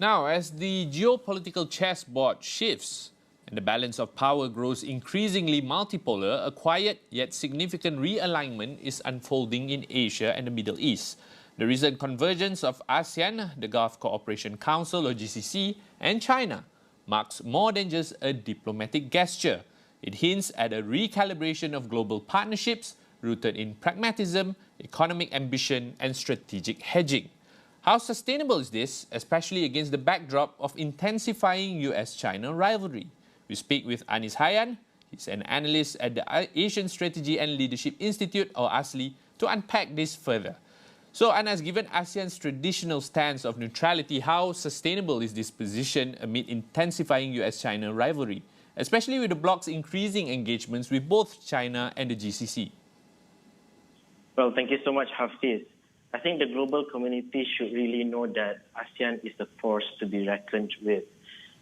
Now, as the geopolitical chessboard shifts and the balance of power grows increasingly multipolar, a quiet yet significant realignment is unfolding in Asia and the Middle East. The recent convergence of ASEAN, the Gulf Cooperation Council or GCC, and China marks more than just a diplomatic gesture. It hints at a recalibration of global partnerships rooted in pragmatism, economic ambition, and strategic hedging. How sustainable is this, especially against the backdrop of intensifying US-China rivalry? We speak with Anis Hayyan. He's an analyst at the Asian Strategy and Leadership Institute, or ASLI, to unpack this further. So, Anas, given ASEAN's traditional stance of neutrality, how sustainable is this position amid intensifying US-China rivalry, especially with the bloc's increasing engagements with both China and the GCC? Well, thank you so much, Hafiz. I think the global community should really know that ASEAN is a force to be reckoned with.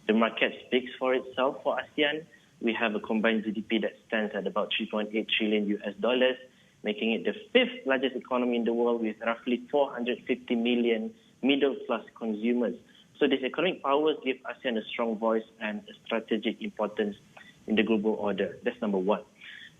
The market speaks for itself for ASEAN. We have a combined GDP that stands at about 3.8 trillion US dollars, making it the fifth largest economy in the world with roughly 450 million middle-class consumers. So these economic powers give ASEAN a strong voice and a strategic importance in the global order. That's number one.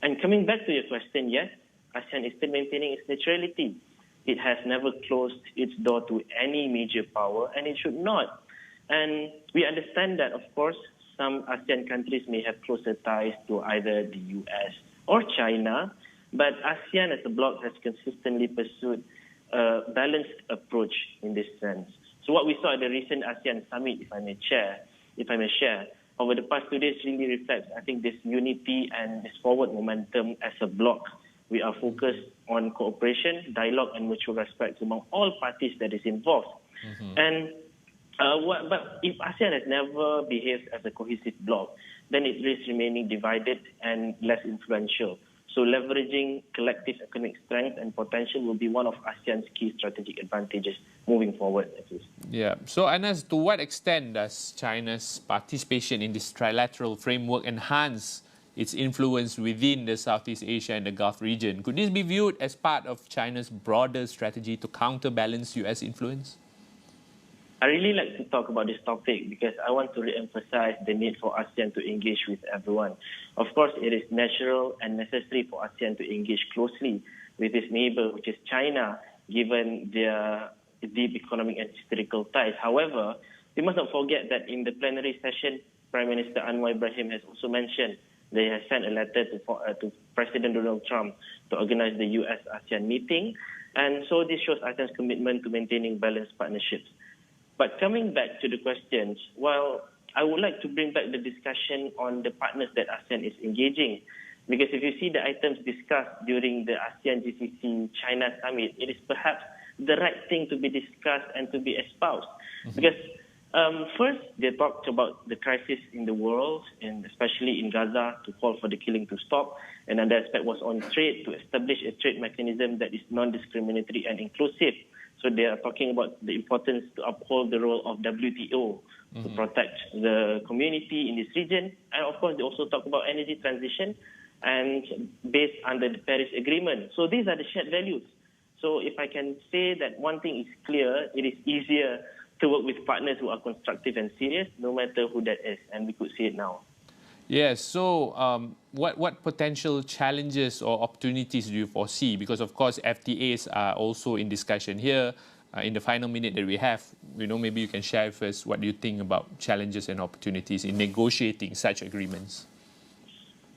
And coming back to your question, yes, ASEAN is still maintaining its neutrality. It has never closed its door to any major power, and it should not. And we understand that, of course, some ASEAN countries may have closer ties to either the US or China, but ASEAN as a bloc has consistently pursued a balanced approach in this sense. So what we saw at the recent ASEAN summit, if I may share, over the past 2 days really reflects, I think, this unity and this forward momentum as a bloc. We are focused on cooperation, dialogue, and mutual respect among all parties that is involved. But if ASEAN has never behaved as a cohesive bloc, then it risks remaining divided and less influential. So leveraging collective economic strength and potential will be one of ASEAN's key strategic advantages moving forward. Yeah. So, Anas, to what extent does China's participation in this trilateral framework enhance its influence within the Southeast Asia and the Gulf region? Could this be viewed as part of China's broader strategy to counterbalance US influence? I really like to talk about this topic because I want to re-emphasize the need for ASEAN to engage with everyone. Of course, it is natural and necessary for ASEAN to engage closely with its neighbor, which is China, given their deep economic and historical ties. However, we must not forget that in the plenary session, Prime Minister Anwar Ibrahim has also mentioned they have sent a letter to President Donald Trump to organize the US-ASEAN meeting. And so this shows ASEAN's commitment to maintaining balanced partnerships. But coming back to the questions, well, I would like to bring back the discussion on the partners that ASEAN is engaging. Because if you see the items discussed during the ASEAN GCC China summit, it is perhaps the right thing to be discussed and to be espoused. Because first, they talked about the crisis in the world, and especially in Gaza, to call for the killing to stop. And another aspect was on trade, to establish a trade mechanism that is non-discriminatory and inclusive. So they are talking about the importance to uphold the role of WTO to protect the community in this region. And of course, they also talk about energy transition and based under the Paris Agreement. So these are the shared values. So if I can say that one thing is clear, it is easier to work with partners who are constructive and serious, no matter who that is. And we could see it now. Yes, so what potential challenges or opportunities do you foresee? Because, of course, FTAs are also in discussion here. In the final minute that we have, maybe you can share first what do you think about challenges and opportunities in negotiating such agreements?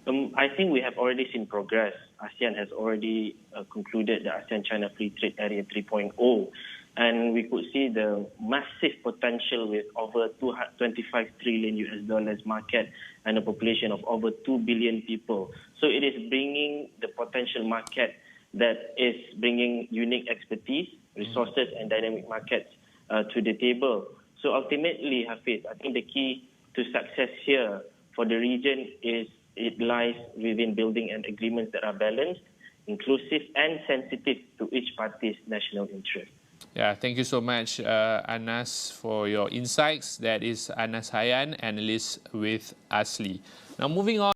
I think we have already seen progress. ASEAN has already concluded the ASEAN-China Free Trade Area 3.0. And we could see the massive potential with over 25 trillion US dollars market and a population of over 2 billion people. So it is bringing the potential market that is bringing unique expertise, resources, and dynamic markets to the table. So ultimately, Hafiz, I think the key to success here for the region is it lies within building an agreements that are balanced, inclusive, and sensitive to each party's national interest. Yeah, thank you so much, Anas, for your insights. That is Anas Hayyan, analyst with ASLI. Now, moving on.